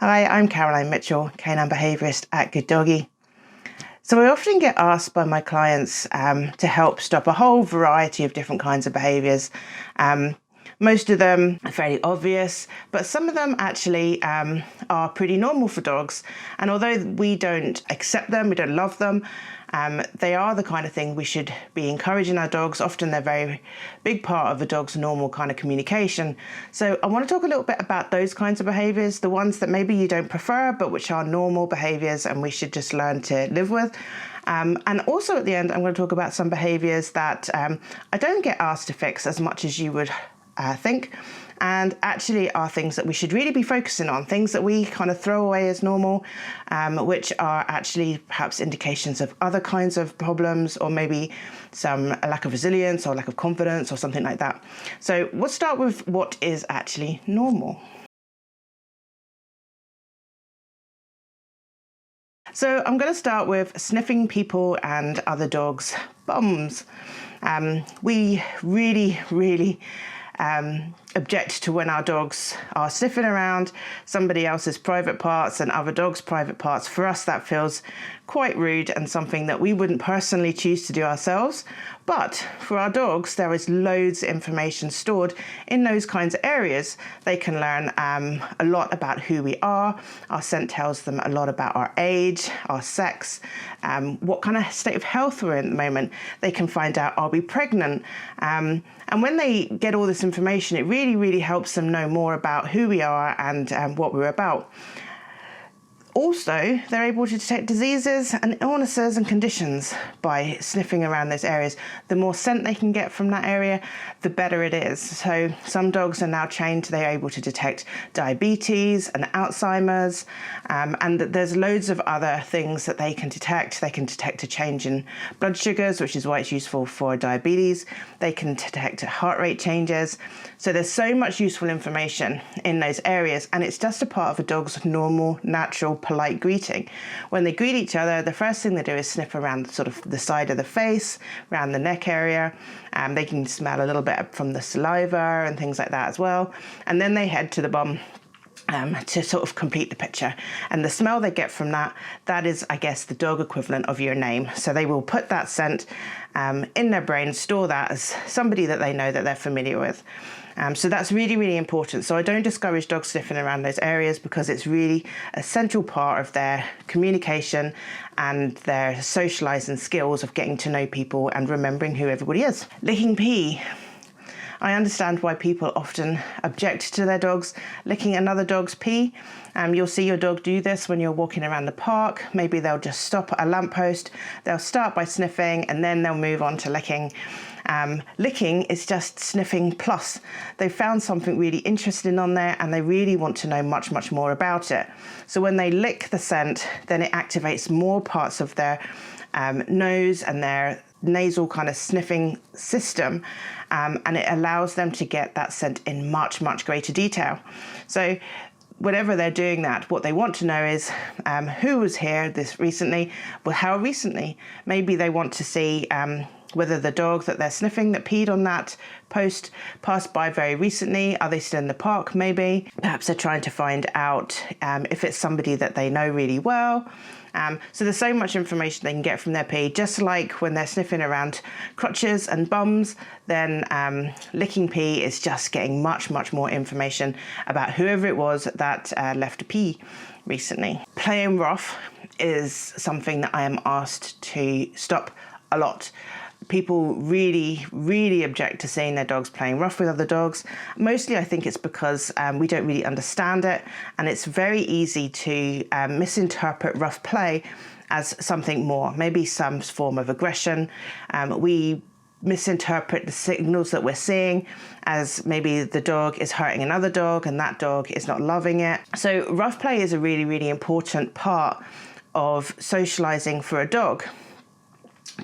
Hi, I'm Caroline Mitchell, canine behaviourist at Good Doggy. So I often get asked by my clients to help stop a whole variety of different kinds of behaviours. Most of them are fairly obvious, but some of them actually are pretty normal for dogs. And although we don't accept them, we don't love them, they are the kind of thing we should be encouraging our dogs. Often they're a very big part of a dog's normal kind of communication. So I want to talk a little bit about those kinds of behaviours, the ones that maybe you don't prefer, but which are normal behaviours and we should just learn to live with. And also at the end, I'm going to talk about some behaviours that I don't get asked to fix as much as you would think, and actually are things that we should really be focusing on, things that we kind of throw away as normal, which are actually perhaps indications of other kinds of problems, or maybe some lack of resilience or lack of confidence or something like that. So we'll start with what is actually normal. So I'm going to start with sniffing people and other dogs' bums. We really object to when our dogs are sniffing around somebody else's private parts and other dogs' private parts. For us, that feels quite rude and something that we wouldn't personally choose to do ourselves. But for our dogs, there is loads of information stored in those kinds of areas. They can learn a lot about who we are. Our scent tells them a lot about our age, our sex, what kind of state of health we're in at the moment. They can find out, are we pregnant? And when they get all this information, it really helps them know more about who we are and what we're about. Also, they're able to detect diseases and illnesses and conditions by sniffing around those areas. The more scent they can get from that area, the better it is. So some dogs are now trained, they're able to detect diabetes and Alzheimer's, and there's loads of other things that they can detect. They can detect a change in blood sugars, which is why it's useful for diabetes. They can detect heart rate changes. So there's so much useful information in those areas, and it's just a part of a dog's normal, natural, polite greeting. When they greet each other, the first thing they do is sniff around sort of the side of the face, around the neck area. They can smell a little bit from the saliva and things like that as well. And then they head to the bum to sort of complete the picture. And the smell they get from that is, I guess, the dog equivalent of your name. So they will put that scent in their brain, store that as somebody that they know that they're familiar with. So that's really important. So I don't discourage dogs sniffing around those areas because it's really a central part of their communication and their socializing skills of getting to know people and remembering who everybody is. Licking pee. I understand why people often object to their dogs licking another dog's pee. You'll see your dog do this when you're walking around the park. Maybe they'll just stop at a lamppost. They'll start by sniffing and then they'll move on to licking. Licking is just sniffing plus. They've found something really interesting on there and they really want to know much more about it. So when they lick the scent, then it activates more parts of their nose and their nasal kind of sniffing system, and it allows them to get that scent in much greater detail. So whenever they're doing that, what they want to know is who was here this recently, well, how recently. Maybe they want to see whether the dog that they're sniffing that peed on that post passed by very recently. Are they still in the park maybe? Perhaps they're trying to find out if it's somebody that they know really well. So there's so much information they can get from their pee. Just like when they're sniffing around crotches and bums, then licking pee is just getting much more information about whoever it was that left a pee recently. Playing rough is something that I am asked to stop a lot. People really object to seeing their dogs playing rough with other dogs. Mostly I think it's because we don't really understand it, and it's very easy to misinterpret rough play as something more, maybe some form of aggression. We misinterpret the signals that we're seeing as maybe the dog is hurting another dog and that dog is not loving it. So rough play is a really important part of socializing for a dog.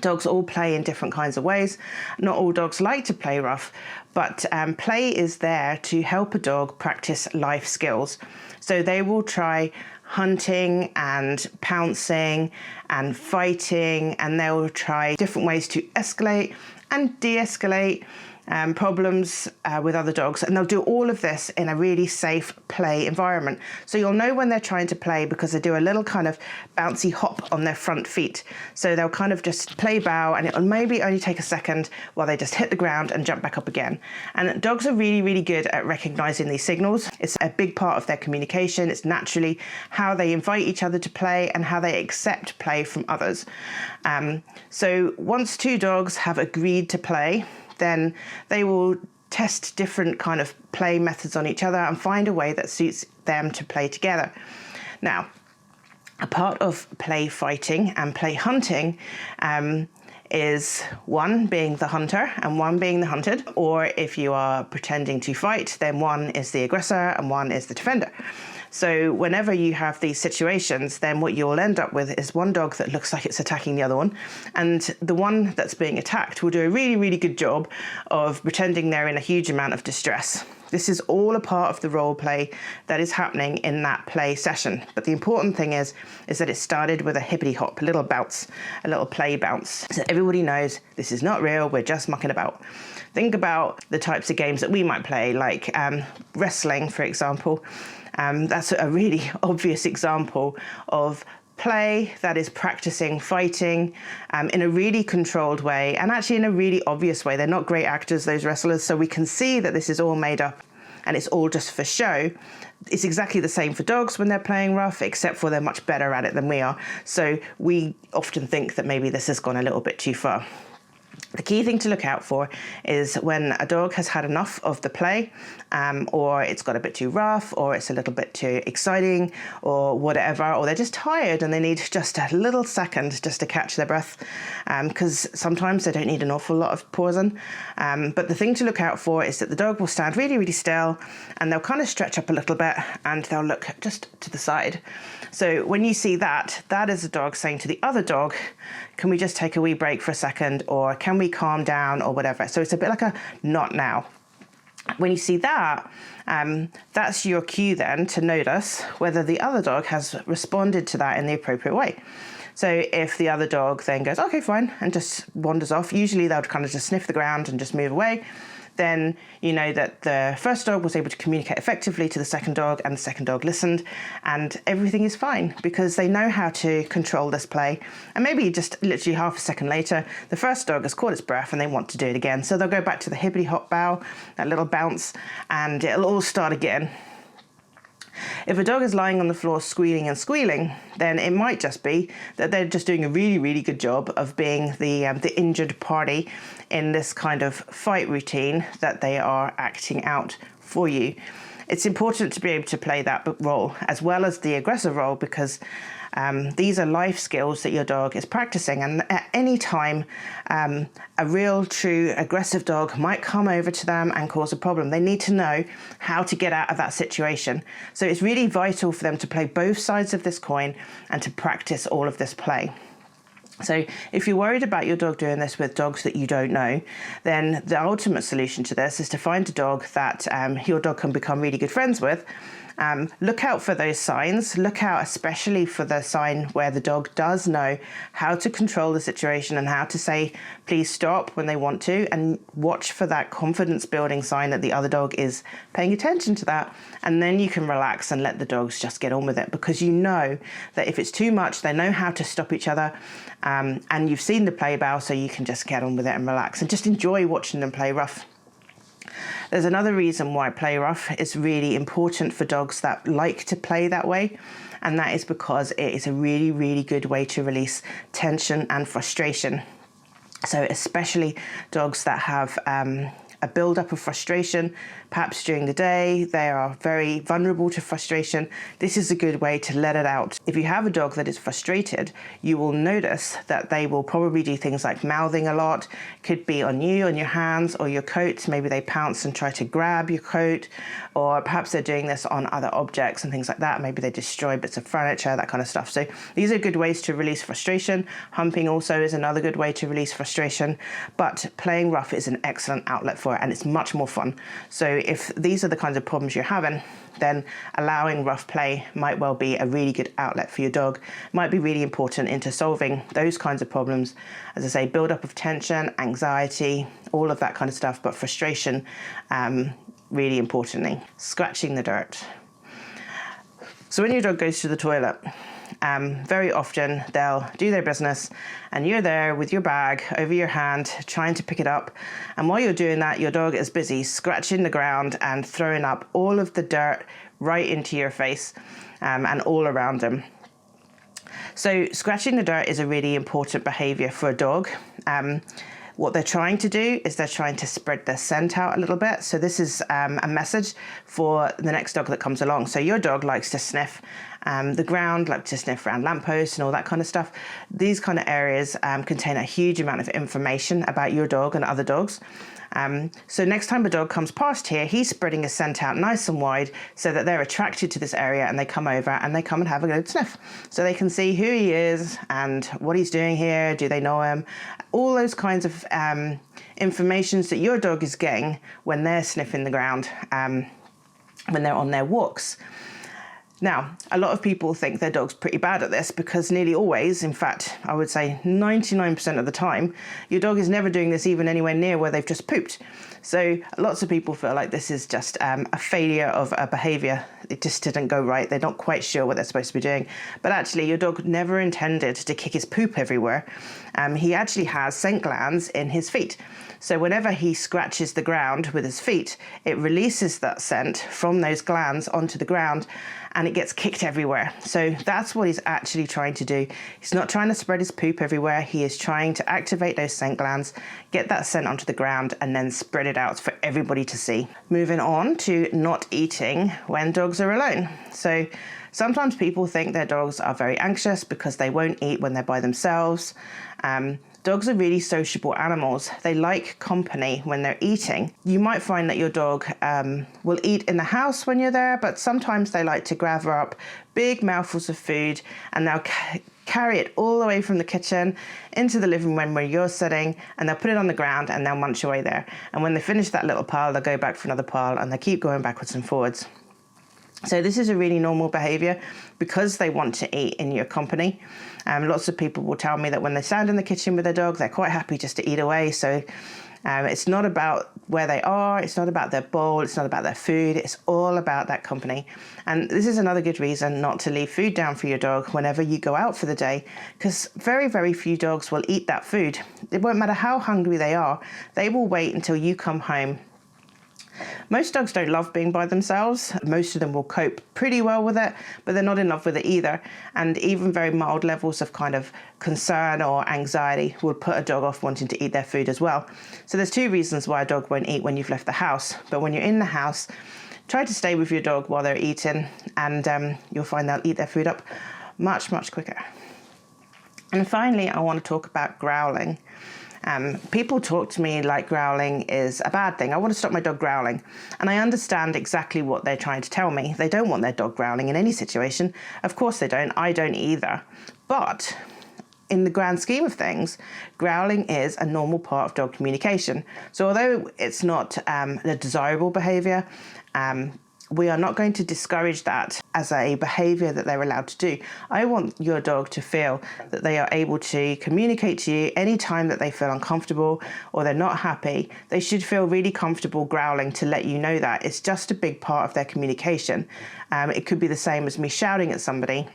Dogs all play in different kinds of ways. Not all dogs like to play rough, but play is there to help a dog practice life skills. So they will try hunting and pouncing and fighting, and they will try different ways to escalate and de-escalate problems with other dogs, and they'll do all of this in a really safe play environment. So you'll know when they're trying to play because they do a little kind of bouncy hop on their front feet. So they'll kind of just play bow, and it'll maybe only take a second while they just hit the ground and jump back up again. And dogs are really, really good at recognizing these signals. It's a big part of their communication. It's naturally how they invite each other to play and how they accept play from others. So once two dogs have agreed to play, then they will test different kind of play methods on each other and find a way that suits them to play together. Now, a part of play fighting and play hunting is one being the hunter and one being the hunted, or if you are pretending to fight, then one is the aggressor and one is the defender. So whenever you have these situations, then what you'll end up with is one dog that looks like it's attacking the other one, and the one that's being attacked will do a really, really good job of pretending they're in a huge amount of distress. This is all a part of the role play that is happening in that play session. But the important thing is that it started with a hippity hop, a little bounce, a little play bounce. So everybody knows this is not real, we're just mucking about. Think about the types of games that we might play, like wrestling, for example. That's a really obvious example of play that is practicing fighting in a really controlled way, and actually in a really obvious way. They're not great actors, those wrestlers, so we can see that this is all made up and it's all just for show. It's exactly the same for dogs when they're playing rough, except for they're much better at it than we are. So we often think that maybe this has gone a little bit too far. The key thing to look out for is when a dog has had enough of the play, or it's got a bit too rough, or it's a little bit too exciting, or whatever, or they're just tired and they need just a little second just to catch their breath, because sometimes they don't need an awful lot of pausing. But the thing to look out for is that the dog will stand really, really still, and they'll kind of stretch up a little bit, and they'll look just to the side. So when you see that, that is a dog saying to the other dog, can we just take a wee break for a second, or can we calm down, or whatever. So it's a bit like a not now. When you see that, that's your cue then to notice whether the other dog has responded to that in the appropriate way. So if the other dog then goes, okay, fine, and just wanders off, usually they'll kind of just sniff the ground and just move away, then you know that the first dog was able to communicate effectively to the second dog, and the second dog listened, and everything is fine because they know how to control this play. And maybe just literally half a second later, the first dog has caught its breath and they want to do it again. So they'll go back to the hippity hop bow, that little bounce, and it'll all start again. If a dog is lying on the floor squealing and squealing, then it might just be that they're just doing a really, really good job of being the injured party in this kind of fight routine that they are acting out for you. It's important to be able to play that role as well as the aggressive role, because these are life skills that your dog is practicing, and at any time a real true aggressive dog might come over to them and cause a problem. They need to know how to get out of that situation. So it's really vital for them to play both sides of this coin and to practice all of this play. So if you're worried about your dog doing this with dogs that you don't know, then the ultimate solution to this is to find a dog that your dog can become really good friends with. Look out for those signs. Look out especially for the sign where the dog does know how to control the situation and how to say, please stop when they want to, and watch for that confidence building sign that the other dog is paying attention to that. And then you can relax and let the dogs just get on with it, because you know that if it's too much, they know how to stop each other. And you've seen the play bow, so you can just get on with it and relax and just enjoy watching them play rough. There's another reason why play rough is really important for dogs that like to play that way, and that is because it is a really, really good way to release tension and frustration. So especially dogs that have a build-up of frustration, perhaps during the day, they are very vulnerable to frustration. This is a good way to let it out. If you have a dog that is frustrated, you will notice that they will probably do things like mouthing a lot. Could be on you, on your hands or your coat. Maybe they pounce and try to grab your coat, or perhaps they're doing this on other objects and things like that. Maybe they destroy bits of furniture, that kind of stuff. So these are good ways to release frustration. Humping also is another good way to release frustration, but playing rough is an excellent outlet for it, and it's much more fun. So if these are the kinds of problems you're having, then allowing rough play might well be a really good outlet for your dog. Might be really important into solving those kinds of problems. As I say, build up of tension, anxiety, all of that kind of stuff, but frustration, really importantly. Scratching the dirt. So when your dog goes to the toilet, very often they'll do their business and you're there with your bag over your hand trying to pick it up, and while you're doing that, your dog is busy scratching the ground and throwing up all of the dirt right into your face and all around them. So scratching the dirt is a really important behaviour for a dog. What they're trying to do is they're trying to spread their scent out a little bit. So this is a message for the next dog that comes along. So your dog likes to sniff the ground, likes to sniff around lampposts and all that kind of stuff. These kind of areas contain a huge amount of information about your dog and other dogs. So next time a dog comes past here, he's spreading his scent out nice and wide so that they're attracted to this area and they come over and they come and have a good sniff. So they can see who he is and what he's doing here, do they know him? All those kinds of informations that your dog is getting when they're sniffing the ground, when they're on their walks. Now, a lot of people think their dog's pretty bad at this because nearly always, in fact, I would say 99% of the time, your dog is never doing this even anywhere near where they've just pooped. So lots of people feel like this is just a failure of a behaviour. It just didn't go right. They're not quite sure what they're supposed to be doing. But actually, your dog never intended to kick his poop everywhere. He actually has scent glands in his feet. So whenever he scratches the ground with his feet, it releases that scent from those glands onto the ground and it gets kicked everywhere. So that's what he's actually trying to do. He's not trying to spread his poop everywhere. He is trying to activate those scent glands, get that scent onto the ground and then spread it out for everybody to see. Moving on to not eating when dogs are alone. So sometimes people think their dogs are very anxious because they won't eat when they're by themselves. Dogs are really sociable animals. They like company when they're eating. You might find that your dog will eat in the house when you're there, but sometimes they like to gather up big mouthfuls of food and they'll carry it all the way from the kitchen into the living room where you're sitting, and they'll put it on the ground and they'll munch away there. And when they finish that little pile, they'll go back for another pile and they keep going backwards and forwards. So this is a really normal behaviour because they want to eat in your company. Lots of people will tell me that when they stand in the kitchen with their dog, they're quite happy just to eat away. So it's not about where they are, it's not about their bowl, it's not about their food, it's all about that company. And this is another good reason not to leave food down for your dog whenever you go out for the day, because very, very few dogs will eat that food. It won't matter how hungry they are, they will wait until you come home. Most dogs don't love being by themselves. Most of them will cope pretty well with it, but they're not in love with it either. And even very mild levels of kind of concern or anxiety will put a dog off wanting to eat their food as well. So there's two reasons why a dog won't eat when you've left the house. But when you're in the house, try to stay with your dog while they're eating, and you'll find they'll eat their food up much, much quicker. And finally, I want to talk about growling. People talk to me like growling is a bad thing. I want to stop my dog growling. And I understand exactly what they're trying to tell me. They don't want their dog growling in any situation. Of course they don't. I don't either. But in the grand scheme of things, growling is a normal part of dog communication. So although it's not a desirable behaviour, we are not going to discourage that as a behaviour that they're allowed to do. I want your dog to feel that they are able to communicate to you anytime that they feel uncomfortable or they're not happy. They should feel really comfortable growling to let you know that. It's just a big part of their communication. It could be the same as me shouting at somebody.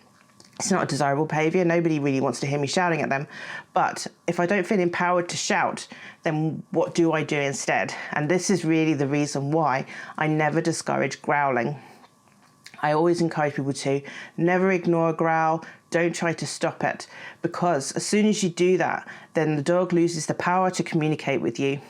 It's not a desirable behaviour. Nobody really wants to hear me shouting at them. But if I don't feel empowered to shout, then what do I do instead? And this is really the reason why I never discourage growling. I always encourage people to never ignore a growl. Don't try to stop it, because as soon as you do that, then the dog loses the power to communicate with you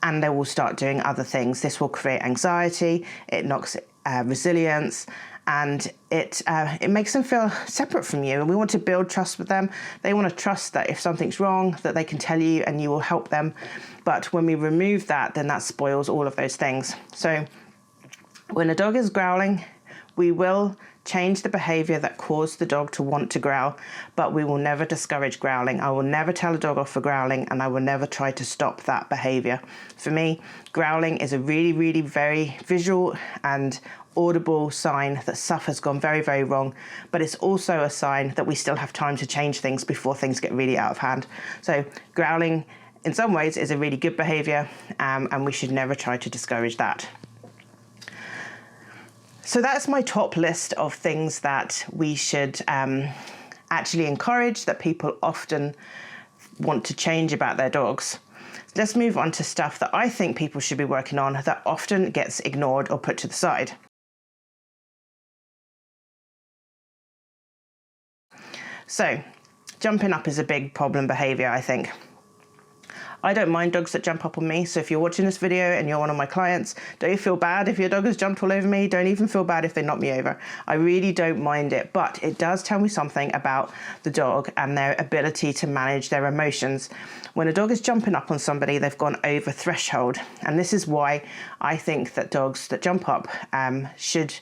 and they will start doing other things. This will create anxiety, it knocks resilience, and it makes them feel separate from you. And we want to build trust with them. They want to trust that if something's wrong, that they can tell you and you will help them. But when we remove that, then that spoils all of those things. So when a dog is growling, we will change the behaviour that caused the dog to want to growl, but we will never discourage growling. I will never tell a dog off for growling, and I will never try to stop that behaviour. For me, growling is a really, really very visual and audible sign that stuff has gone very, very wrong, but it's also a sign that we still have time to change things before things get really out of hand. So growling in some ways is a really good behaviour, and we should never try to discourage that. So that's my top list of things that we should actually encourage, that people often want to change about their dogs. Let's move on to stuff that I think people should be working on that often gets ignored or put to the side. So, jumping up is a big problem behaviour, I think. I don't mind dogs that jump up on me, so if you're watching this video and you're one of my clients, don't feel bad if your dog has jumped all over me. Don't even feel bad if they knock me over. I really don't mind it, but it does tell me something about the dog and their ability to manage their emotions. When a dog is jumping up on somebody, they've gone over threshold, and this is why I think that dogs that jump up should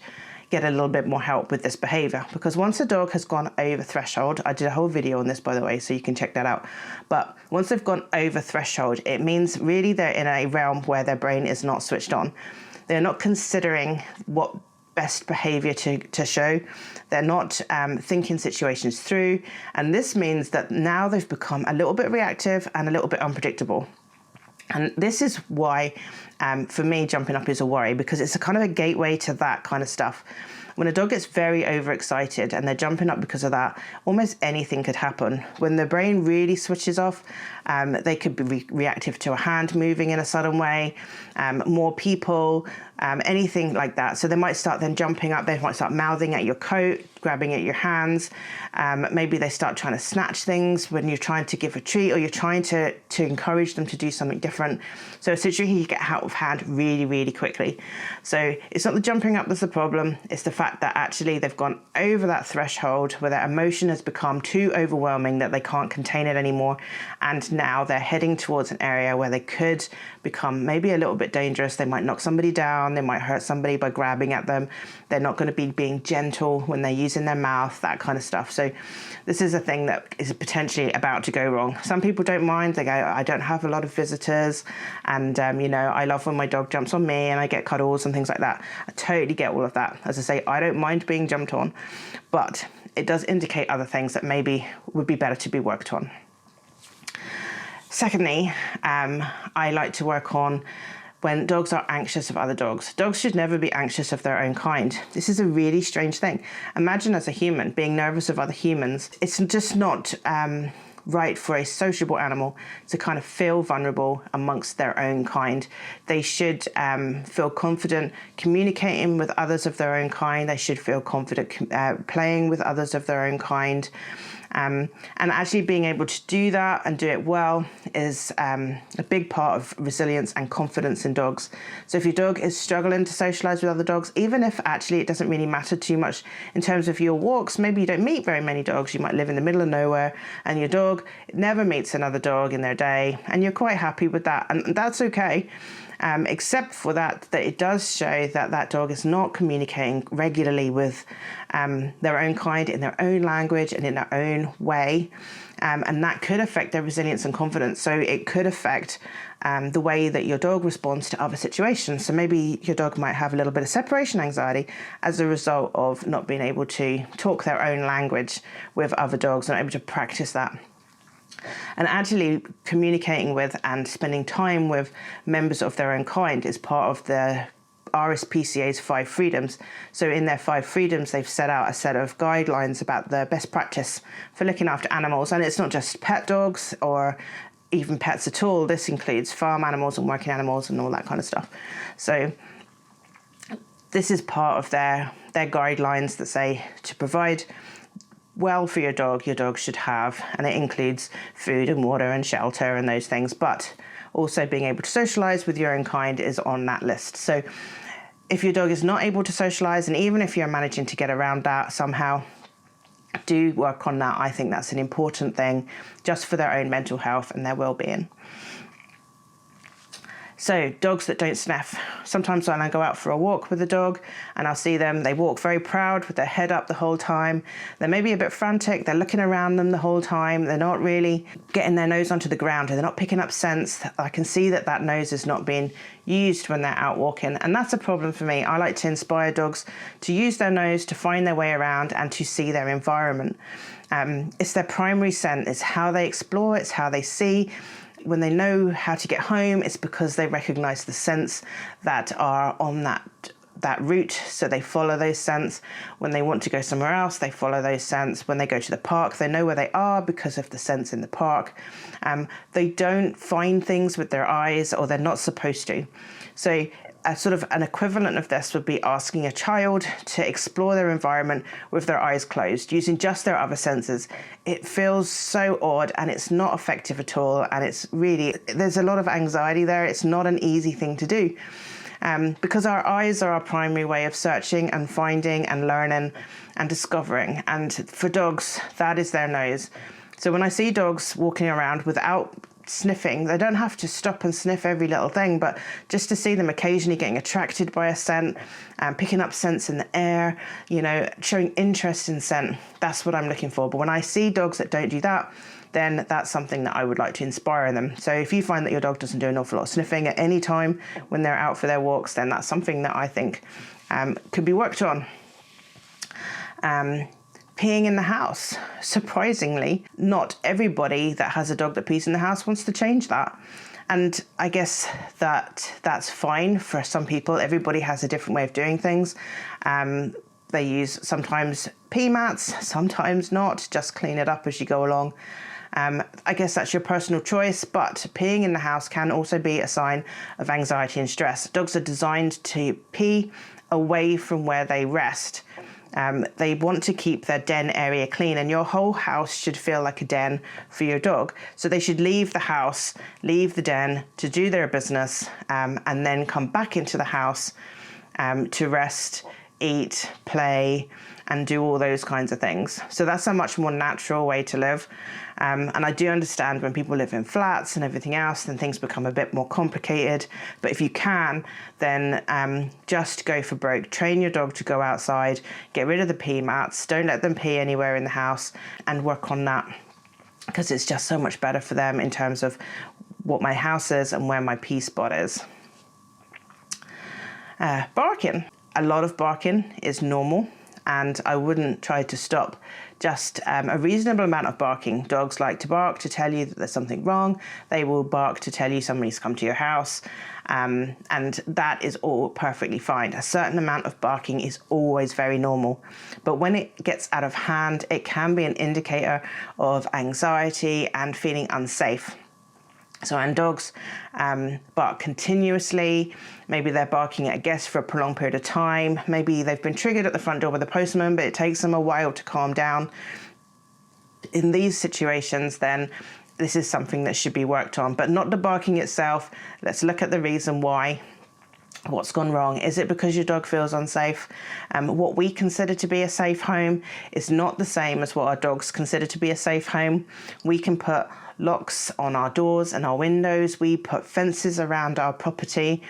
get a little bit more help with this behaviour, because once a dog has gone over threshold, I did a whole video on this, by the way, so you can check that out, but once they've gone over threshold, it means really they're in a realm where their brain is not switched on. They're not considering what best behaviour to show. They're not thinking situations through, and this means that now they've become a little bit reactive and a little bit unpredictable. And this is why, for me, jumping up is a worry, because it's a kind of a gateway to that kind of stuff. When a dog gets very overexcited and they're jumping up because of that, almost anything could happen. When the brain really switches off, they could be reactive to a hand moving in a sudden way, more people, anything like that. So they might start then jumping up, they might start mouthing at your coat, grabbing at your hands. Maybe they start trying to snatch things when you're trying to give a treat, or you're trying to encourage them to do something different. So essentially you get out of hand really, really quickly. So it's not the jumping up that's the problem, it's the fact that actually they've gone over that threshold where their emotion has become too overwhelming that they can't contain it anymore. And now they're heading towards an area where they could become maybe a little bit dangerous. They might knock somebody down, they might hurt somebody by grabbing at them. They're not going to be being gentle when they're using their mouth, that kind of stuff. So this is a thing that is potentially about to go wrong. Some people don't mind. They go, I don't have a lot of visitors, and you know, I love when my dog jumps on me and I get cuddles and things like that. I totally get all of that. As I say, I don't mind being jumped on, but it does indicate other things that maybe would be better to be worked on. Secondly, I like to work on when dogs are anxious of other dogs. Dogs should never be anxious of their own kind. This is a really strange thing. Imagine as a human being nervous of other humans. It's just not right for a sociable animal to kind of feel vulnerable amongst their own kind. They should feel confident communicating with others of their own kind. They should feel confident playing with others of their own kind. And actually being able to do that and do it well is a big part of resilience and confidence in dogs. So if your dog is struggling to socialize with other dogs, even if actually it doesn't really matter too much in terms of your walks, maybe you don't meet very many dogs, you might live in the middle of nowhere and your dog never meets another dog in their day, and you're quite happy with that, and that's okay. Except for that it does show that that dog is not communicating regularly with their own kind in their own language and in their own way, and that could affect their resilience and confidence. So it could affect the way that your dog responds to other situations. So maybe your dog might have a little bit of separation anxiety as a result of not being able to talk their own language with other dogs, not able to practice that. And actually communicating with and spending time with members of their own kind is part of the RSPCA's 5 freedoms. So in their 5 freedoms, they've set out a set of guidelines about the best practice for looking after animals. And it's not just pet dogs or even pets at all. This includes farm animals and working animals and all that kind of stuff. So this is part of their guidelines that say to provide well for your dog should have, and it includes food and water and shelter and those things, but also being able to socialize with your own kind is on that list. So if your dog is not able to socialize, and even if you're managing to get around that somehow, do work on that. I think that's an important thing just for their own mental health and their well-being. So dogs that don't sniff. Sometimes when I go out for a walk with a dog and I'll see them, they walk very proud with their head up the whole time. They're maybe a bit frantic. They're looking around them the whole time. They're not really getting their nose onto the ground. They're not picking up scents. I can see that that nose is not being used when they're out walking. And that's a problem for me. I like to inspire dogs to use their nose to find their way around and to see their environment. It's their primary scent. It's how they explore. It's how they see. When they know how to get home, it's because they recognize the scents that are on that route, so they follow those scents. When they want to go somewhere else, they follow those scents. When they go to the park, they know where they are because of the scents in the park. They don't find things with their eyes, or they're not supposed to. So a sort of an equivalent of this would be asking a child to explore their environment with their eyes closed, using just their other senses. It feels so odd and it's not effective at all. And it's really, there's a lot of anxiety there. It's not an easy thing to do. Because our eyes are our primary way of searching and finding and learning and discovering. And for dogs, that is their nose. So when I see dogs walking around without sniffing, they don't have to stop and sniff every little thing, but just to see them occasionally getting attracted by a scent, picking up scents in the air, showing interest in scent, that's what I'm looking for. But when I see dogs that don't do that, then that's something that I would like to inspire them. So if you find that your dog doesn't do an awful lot of sniffing at any time when they're out for their walks, then that's something that I think could be worked on. Peeing in the house. Surprisingly, not everybody that has a dog that pees in the house wants to change that. And I guess that's fine for some people. Everybody has a different way of doing things. They use sometimes pee mats, sometimes not. Just clean it up as you go along. I guess that's your personal choice, but peeing in the house can also be a sign of anxiety and stress. Dogs are designed to pee away from where they rest. They want to keep their den area clean, and your whole house should feel like a den for your dog. So they should leave the house, leave the den to do their business, and then come back into the house to rest, eat, play, and do all those kinds of things. So that's a much more natural way to live. And I do understand when people live in flats and everything else, then things become a bit more complicated. But if you can, then just go for broke. Train your dog to go outside, get rid of the pee mats, don't let them pee anywhere in the house, and work on that, because it's just so much better for them in terms of what my house is and where my pee spot is. Barking. A lot of barking is normal, and I wouldn't try to stop just a reasonable amount of barking. Dogs like to bark to tell you that there's something wrong. They will bark to tell you somebody's come to your house, and that is all perfectly fine. A certain amount of barking is always very normal, but when it gets out of hand, it can be an indicator of anxiety and feeling unsafe. So when dogs bark continuously, maybe they're barking at a guest for a prolonged period of time, maybe they've been triggered at the front door with a postman, but it takes them a while to calm down. In these situations, then this is something that should be worked on, but not the barking itself. Let's look at the reason why. What's gone wrong? Is it because your dog feels unsafe? What we consider to be a safe home is not the same as what our dogs consider to be a safe home. We can put locks on our doors and our windows. We put fences around our property,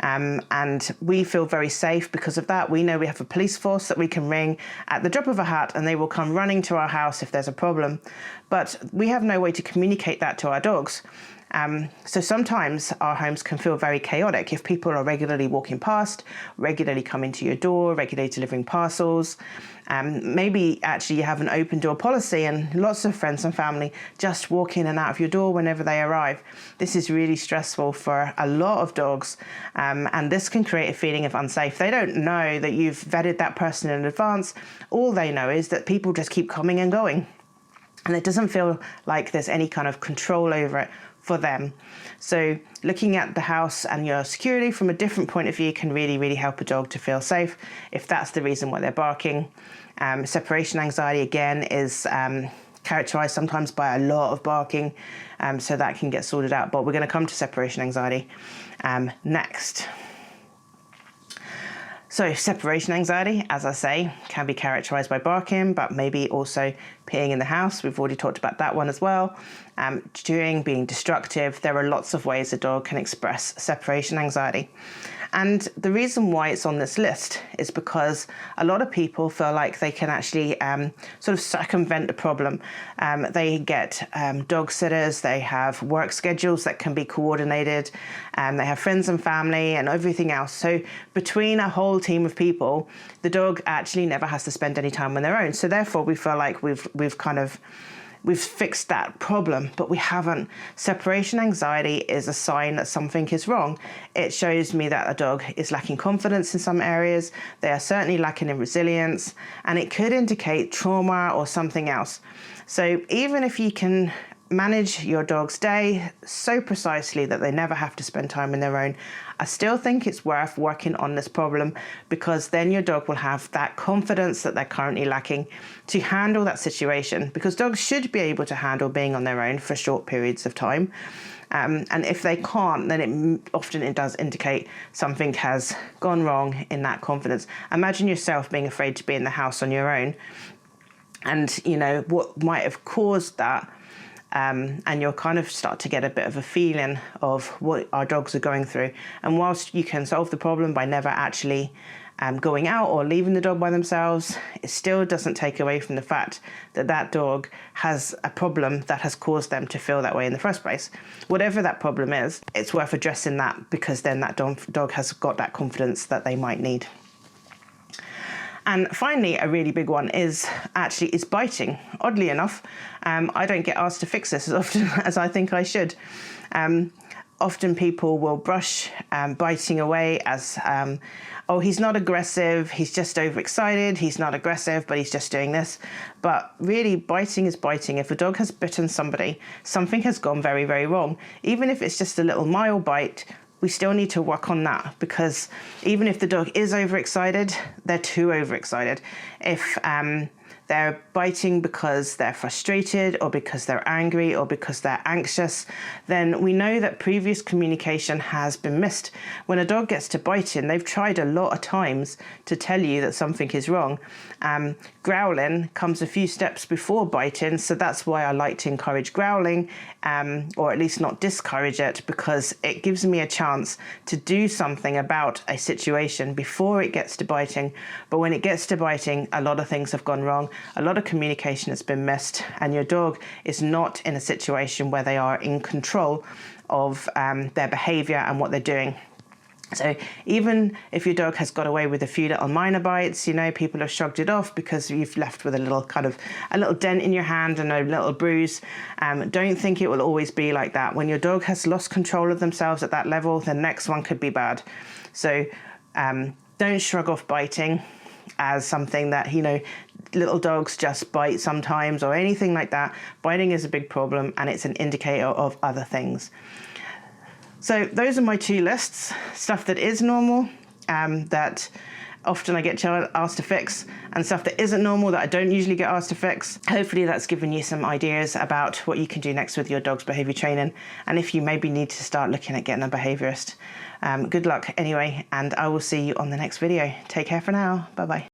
and we feel very safe because of that. We know we have a police force that we can ring at the drop of a hat, and they will come running to our house if there's a problem. But we have no way to communicate that to our dogs. So sometimes our homes can feel very chaotic if people are regularly walking past, regularly coming to your door, regularly delivering parcels. Maybe actually you have an open door policy and lots of friends and family just walk in and out of your door whenever they arrive. This is really stressful for a lot of dogs, and this can create a feeling of unsafe. They don't know that you've vetted that person in advance. All they know is that people just keep coming and going, and it doesn't feel like there's any kind of control over it for them. So looking at the house and your security from a different point of view can really, really help a dog to feel safe if that's the reason why they're barking. Separation anxiety, again, is characterized sometimes by a lot of barking, so that can get sorted out, but we're going to come to separation anxiety next. So separation anxiety, as I say, can be characterised by barking, but maybe also peeing in the house. We've already talked about that one as well. Chewing, being destructive. There are lots of ways a dog can express separation anxiety. And the reason why it's on this list is because a lot of people feel like they can actually sort of circumvent the problem. They get dog sitters, they have work schedules that can be coordinated, they have friends and family and everything else. So between a whole team of people, the dog actually never has to spend any time on their own. So therefore we feel like we've fixed that problem, but we haven't. Separation anxiety is a sign that something is wrong. It shows me that a dog is lacking confidence in some areas. They are certainly lacking in resilience, and it could indicate trauma or something else. So even if you can manage your dog's day so precisely that they never have to spend time on their own, I still think it's worth working on this problem, because then your dog will have that confidence that they're currently lacking to handle that situation, because dogs should be able to handle being on their own for short periods of time. And if they can't, then it does indicate something has gone wrong in that confidence. Imagine yourself being afraid to be in the house on your own, and you know what might have caused that. And you'll kind of start to get a bit of a feeling of what our dogs are going through. And whilst you can solve the problem by never actually going out or leaving the dog by themselves, it still doesn't take away from the fact that that dog has a problem that has caused them to feel that way in the first place. Whatever that problem is, it's worth addressing that, because then that dog has got that confidence that they might need. And finally, a really big one is biting. Oddly enough, I don't get asked to fix this as often as I think I should. Often people will brush biting away as, oh, he's not aggressive, he's just overexcited, he's not aggressive, but he's just doing this. But really, biting is biting. If a dog has bitten somebody, something has gone very, very wrong. Even if it's just a little mild bite, we still need to work on that, because even if the dog is overexcited, they're too overexcited. If they're biting because they're frustrated, or because they're angry, or because they're anxious, then we know that previous communication has been missed. When a dog gets to biting, they've tried a lot of times to tell you that something is wrong. Growling comes a few steps before biting, so that's why I like to encourage growling, or at least not discourage it, because it gives me a chance to do something about a situation before it gets to biting. But when it gets to biting, a lot of things have gone wrong. A lot of communication has been missed, and your dog is not in a situation where they are in control of their behaviour and what they're doing. So even if your dog has got away with a few little minor bites, you know, people have shrugged it off because you've left with a little dent in your hand and a little bruise. Don't think it will always be like that. When your dog has lost control of themselves at that level, the next one could be bad. So don't shrug off biting as something that, you know, little dogs just bite sometimes or anything like that. Biting is a big problem, and it's an indicator of other things. So those are my two lists: stuff that is normal, that often I get asked to fix, and stuff that isn't normal that I don't usually get asked to fix. Hopefully that's given you some ideas about what you can do next with your dog's behaviour training, and if you maybe need to start looking at getting a behaviourist. Good luck anyway, and I will see you on the next video. Take care for now. Bye bye.